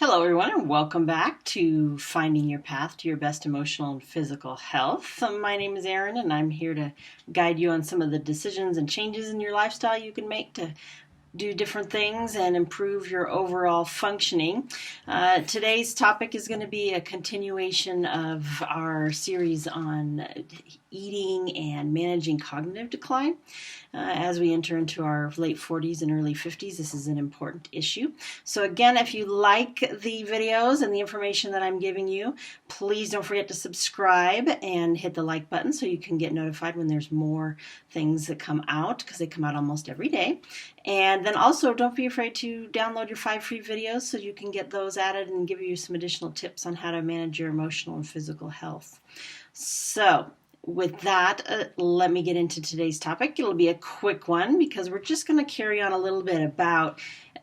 Hello, everyone, and welcome back to Finding Your Path to Your Best Emotional and Physical Health. My name is Erin, and I'm here to guide you on some of the decisions and changes in your lifestyle you can make to do different things and improve your overall functioning. Today's topic is going to be a continuation of our series on eating and managing cognitive decline. As we enter into our late 40s and early 50s, this is an important issue. So again, if you like the videos and the information that I'm giving you, please don't forget to subscribe and hit the like button so you can get notified when there's more things that come out, because they come out almost every day. And then also, don't be afraid to download your 5 free videos so you can get those added and give you some additional tips on how to manage your emotional and physical health. So with that, let me get into today's topic. It'll be a quick one because we're just going to carry on a little bit about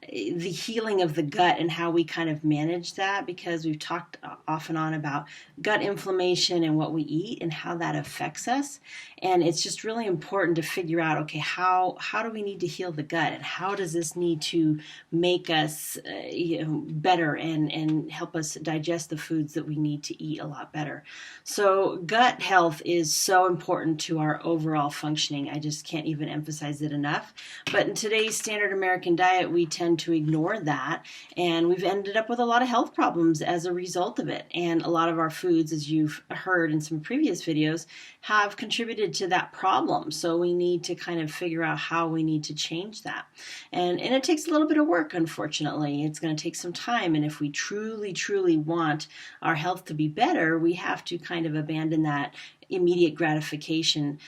the healing of the gut and how we kind of manage that, because we've talked off and on about gut inflammation and what we eat and how that affects us. And it's just really important to figure out, okay, how do we need to heal the gut, and how does this need to make us better and help us digest the foods that we need to eat a lot better. So gut health is so important to our overall functioning. I just can't even emphasize it enough. But in today's standard American diet, we tend to ignore that, and we've ended up with a lot of health problems as a result of it. And a lot of our foods, as you've heard in some previous videos, have contributed to that problem. So we need to kind of figure out how we need to change that. And it takes a little bit of work, unfortunately. It's going to take some time. And if we truly want our health to be better, we have to kind of abandon that immediate gratification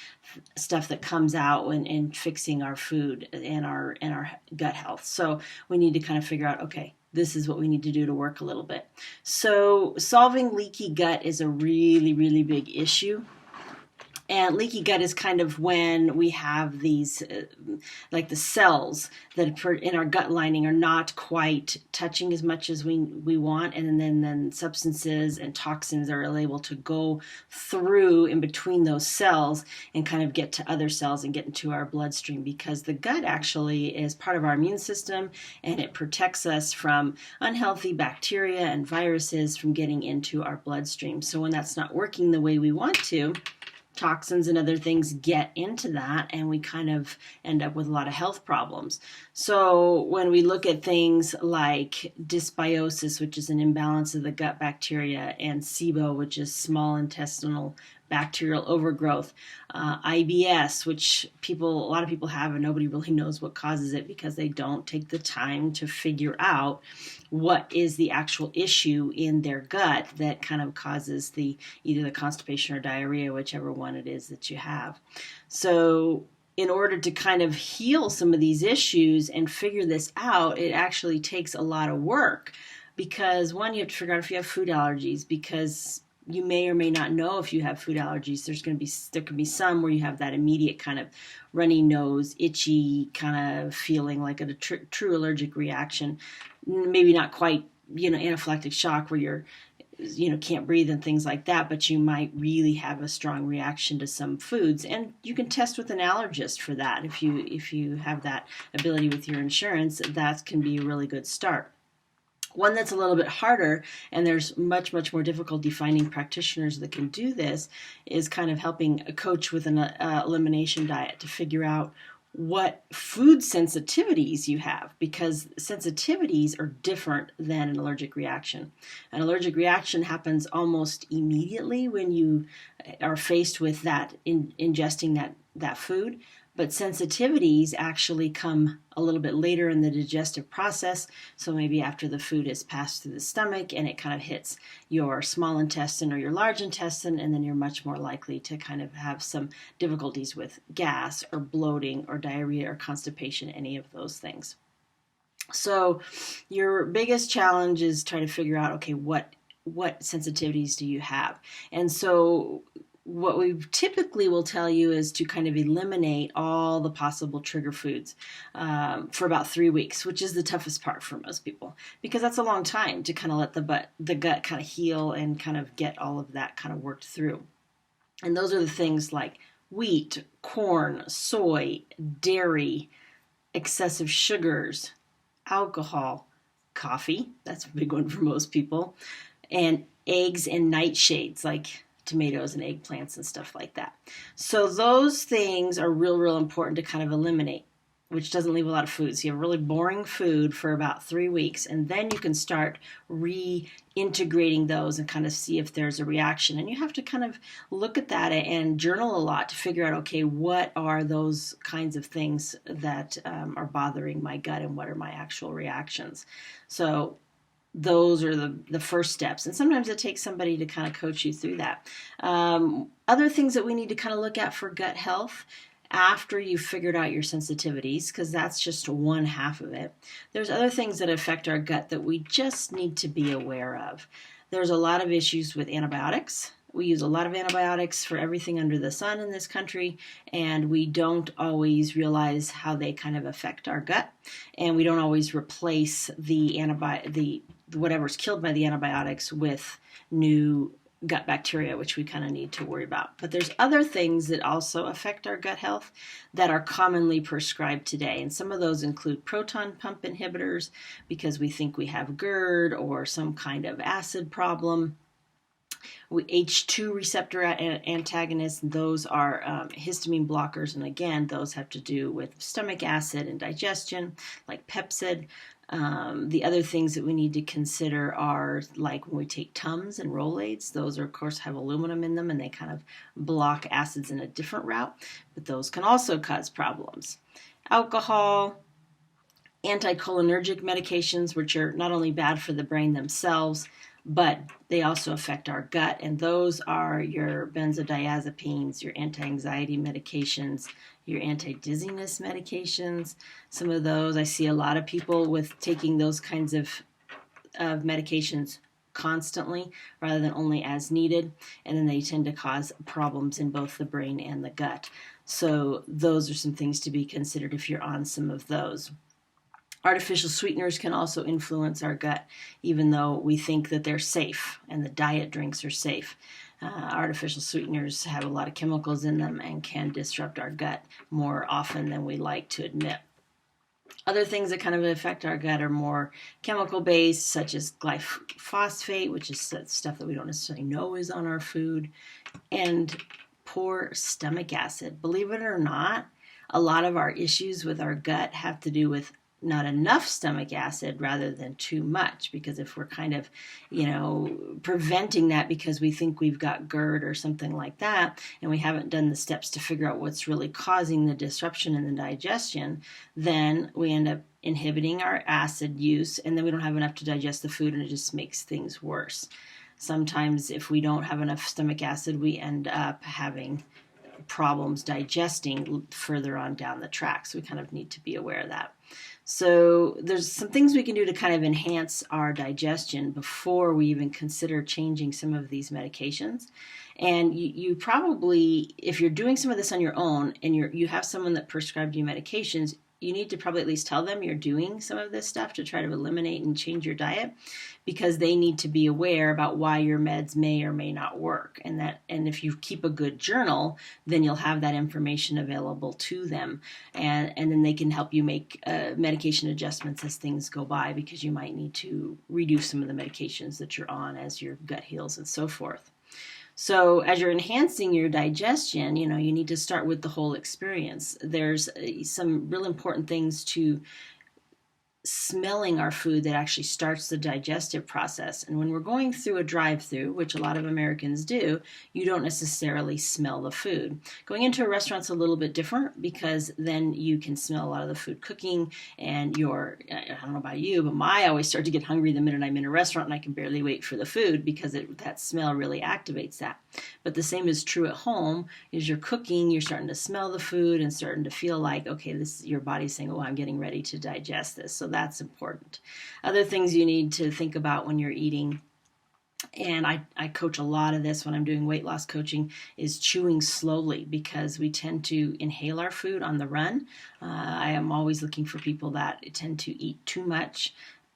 stuff that comes out when in fixing our food and our gut health. So we need to kind of figure out, okay, this is what we need to do to work a little bit. So solving leaky gut is a really big issue. And leaky gut is kind of when we have these, like the cells that in our gut lining are not quite touching as much as we want. And then substances and toxins are able to go through in between those cells and kind of get to other cells and get into our bloodstream, because the gut actually is part of our immune system, and it protects us from unhealthy bacteria and viruses from getting into our bloodstream. So when that's not working the way we want to, toxins and other things get into that, and we kind of end up with a lot of health problems. So when we look at things like dysbiosis, which is an imbalance of the gut bacteria, and SIBO, which is small intestinal bacterial overgrowth, IBS, which a lot of people have, and nobody really knows what causes it because they don't take the time to figure out what is the actual issue in their gut that kind of causes either the constipation or diarrhea, whichever one it is that you have. So in order to kind of heal some of these issues and figure this out, it actually takes a lot of work, because one, you have to figure out if you have food allergies, because you may or may not know if you have food allergies. There can be some where you have that immediate kind of runny nose, itchy kind of feeling, like a true allergic reaction. Maybe not quite, anaphylactic shock where you're, can't breathe and things like that, but you might really have a strong reaction to some foods. And you can test with an allergist for that. If you have that ability with your insurance, that can be a really good start. One that's a little bit harder, and there's much more difficulty finding practitioners that can do this, is kind of helping a coach with an elimination diet to figure out what food sensitivities you have, because sensitivities are different than an allergic reaction. An allergic reaction happens almost immediately when you are faced with that ingesting that food. But sensitivities actually come a little bit later in the digestive process. So maybe after the food has passed through the stomach and it kind of hits your small intestine or your large intestine, and then you're much more likely to kind of have some difficulties with gas or bloating or diarrhea or constipation, any of those things. So your biggest challenge is trying to figure out, okay, what sensitivities do you have? And so what we typically will tell you is to kind of eliminate all the possible trigger foods for about 3 weeks, which is the toughest part for most people, because that's a long time to kind of let the gut kind of heal and kind of get all of that kind of worked through. And those are the things like wheat, corn, soy, dairy, excessive sugars, alcohol, coffee. That's a big one for most people. And eggs and nightshades like tomatoes and eggplants and stuff like that. So those things are real important to kind of eliminate, which doesn't leave a lot of food. So you have really boring food for about 3 weeks, and then you can start reintegrating those and kind of see if there's a reaction. And you have to kind of look at that and journal a lot to figure out, okay, what are those kinds of things that are bothering my gut and what are my actual reactions? So those are the first steps. And sometimes it takes somebody to kind of coach you through that. Other things that we need to kind of look at for gut health after you've figured out your sensitivities, because that's just one half of it. There's other things that affect our gut that we just need to be aware of. There's a lot of issues with antibiotics. We use a lot of antibiotics for everything under the sun in this country, and we don't always realize how they kind of affect our gut, and we don't always replace the whatever's killed by the antibiotics with new gut bacteria, which we kind of need to worry about. But there's other things that also affect our gut health that are commonly prescribed today. And some of those include proton pump inhibitors because we think we have GERD or some kind of acid problem. H2 receptor antagonists, those are histamine blockers. And again, those have to do with stomach acid and digestion, like Pepcid. The other things that we need to consider are like when we take Tums and Rolaids, those are, of course, have aluminum in them and they kind of block acids in a different route, but those can also cause problems. Alcohol, anticholinergic medications, which are not only bad for the brain themselves, but they also affect our gut, and those are your benzodiazepines, your anti-anxiety medications, your anti-dizziness medications. Some of those, I see a lot of people with taking those kinds of medications constantly rather than only as needed, and then they tend to cause problems in both the brain and the gut. So those are some things to be considered if you're on some of those. Artificial sweeteners can also influence our gut, even though we think that they're safe and the diet drinks are safe. Artificial sweeteners have a lot of chemicals in them and can disrupt our gut more often than we like to admit. Other things that kind of affect our gut are more chemical-based, such as glyphosate, which is stuff that we don't necessarily know is on our food, and poor stomach acid. Believe it or not, a lot of our issues with our gut have to do with not enough stomach acid rather than too much, because if we're kind of, preventing that because we think we've got GERD or something like that, and we haven't done the steps to figure out what's really causing the disruption in the digestion, then we end up inhibiting our acid use, and then we don't have enough to digest the food, and it just makes things worse. Sometimes if we don't have enough stomach acid, we end up having problems digesting further on down the track. So we kind of need to be aware of that. So there's some things we can do to kind of enhance our digestion before we even consider changing some of these medications. And you probably, if you're doing some of this on your own and you have someone that prescribed you medications, you need to probably at least tell them you're doing some of this stuff to try to eliminate and change your diet, because they need to be aware about why your meds may or may not work. And if you keep a good journal, then you'll have that information available to them. And then they can help you make medication adjustments as things go by, because you might need to reduce some of the medications that you're on as your gut heals and so forth. So as you're enhancing your digestion, you need to start with the whole experience. There's some real important things to smelling our food that actually starts the digestive process. And when we're going through a drive-through, which a lot of Americans do, you don't necessarily smell the food. Going into a restaurant's a little bit different, because then you can smell a lot of the food cooking, and I don't know about you, but I always start to get hungry the minute I'm in a restaurant, and I can barely wait for the food because that smell really activates that. But the same is true at home. As you're cooking, you're starting to smell the food and starting to feel like, okay, your body's saying, oh, I'm getting ready to digest this. So that's important. Other things you need to think about when you're eating, and I coach a lot of this when I'm doing weight loss coaching, is chewing slowly, because we tend to inhale our food on the run. I am always looking for people that tend to eat too much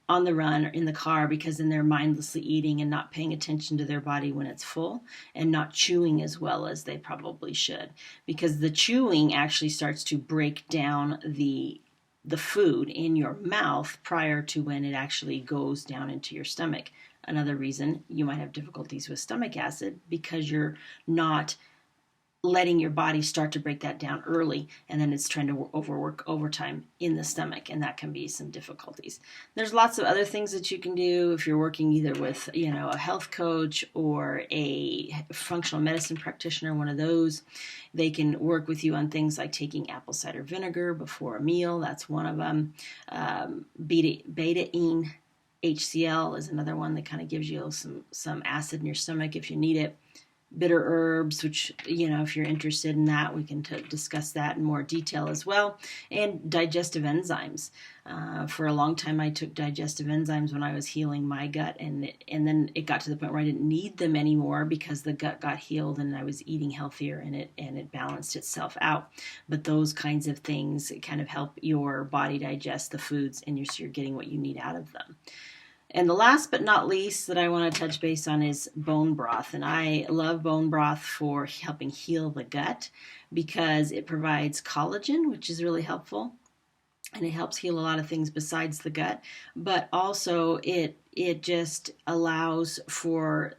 on the run or in the car, because then they're mindlessly eating and not paying attention to their body when it's full, and not chewing as well as they probably should, because the chewing actually starts to break down the the food in your mouth prior to when it actually goes down into your stomach. Another reason you might have difficulties with stomach acid because you're not letting your body start to break that down early, and then it's trying to overwork overtime in the stomach, and that can be some difficulties. There's lots of other things that you can do if you're working either with a health coach or a functional medicine practitioner, one of those. They can work with you on things like taking apple cider vinegar before a meal. That's one of them. Betaine HCl is another one that kind of gives you some acid in your stomach if you need it. Bitter herbs, which, if you're interested in that, we can discuss that in more detail as well. And digestive enzymes. For a long time, I took digestive enzymes when I was healing my gut, and then it got to the point where I didn't need them anymore because the gut got healed and I was eating healthier, and it balanced itself out. But those kinds of things kind of help your body digest the foods, and you're getting what you need out of them. And the last but not least that I want to touch base on is bone broth. And I love bone broth for helping heal the gut because it provides collagen, which is really helpful. And it helps heal a lot of things besides the gut. But also it just allows for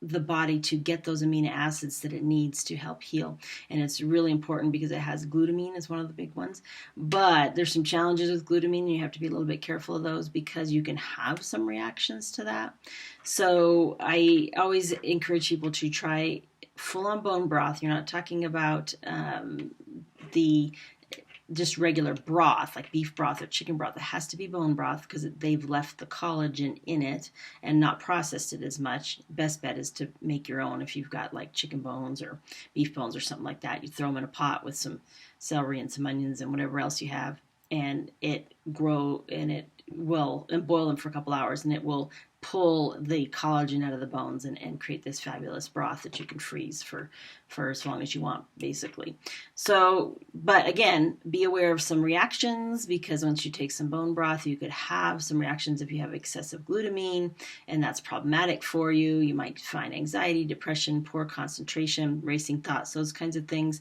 the body to get those amino acids that it needs to help heal. And it's really important because it has glutamine as one of the big ones. But there's some challenges with glutamine, and you have to be a little bit careful of those because you can have some reactions to that. So I always encourage people to try full-on bone broth. You're not talking about the just regular broth, like beef broth or chicken broth. It has to be bone broth because they've left the collagen in it and not processed it as much. Best bet is to make your own. If you've got like chicken bones or beef bones or something like that, you throw them in a pot with some celery and some onions and whatever else you have, and boil them for a couple hours, and it will pull the collagen out of the bones and create this fabulous broth that you can freeze for as long as you want, basically. So, but again, be aware of some reactions because once you take some bone broth, you could have some reactions if you have excessive glutamine, and that's problematic for you. You might find anxiety, depression, poor concentration, racing thoughts, those kinds of things.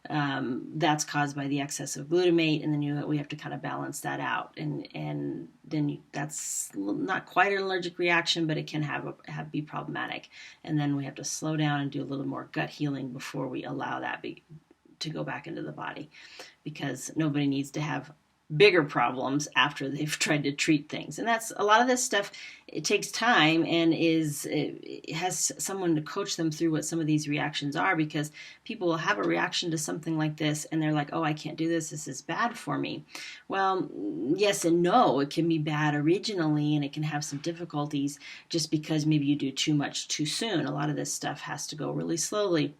That's caused by the excess of glutamate, and then we have to kind of balance that out, and then that's not quite an allergic reaction, but it can be problematic, and then we have to slow down and do a little more gut healing before we allow that to go back into the body, because nobody needs to have bigger problems after they've tried to treat things. And that's a lot of this stuff. It takes time and it has someone to coach them through what some of these reactions are, because people will have a reaction to something like this and they're like, oh, I can't do this. This is bad for me. Well, yes and no. It can be bad originally and it can have some difficulties just because maybe you do too much too soon. A lot of this stuff has to go really slowly.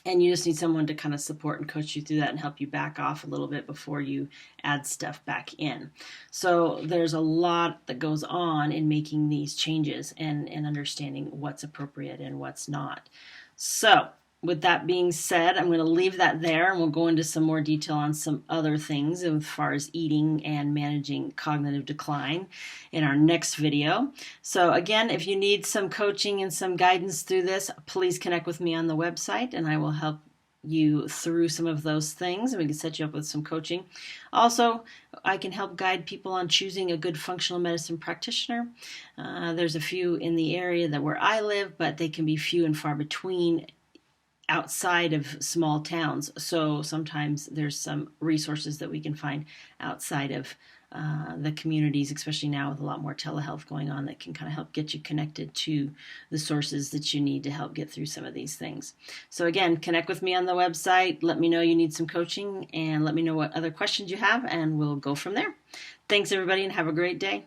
And you just need someone to kind of support and coach you through that and help you back off a little bit before you add stuff back in. So there's a lot that goes on in making these changes and understanding what's appropriate and what's not. So with that being said, I'm going to leave that there, and we'll go into some more detail on some other things as far as eating and managing cognitive decline in our next video. So again, if you need some coaching and some guidance through this, please connect with me on the website, and I will help you through some of those things, and we can set you up with some coaching. Also, I can help guide people on choosing a good functional medicine practitioner. There's a few in the area where I live, but they can be few and far between outside of small towns. So sometimes there's some resources that we can find outside of the communities, especially now with a lot more telehealth going on, that can kind of help get you connected to the sources that you need to help get through some of these things. So again, connect with me on the website. Let me know you need some coaching, and let me know what other questions you have, and we'll go from there. Thanks, everybody, and have a great day.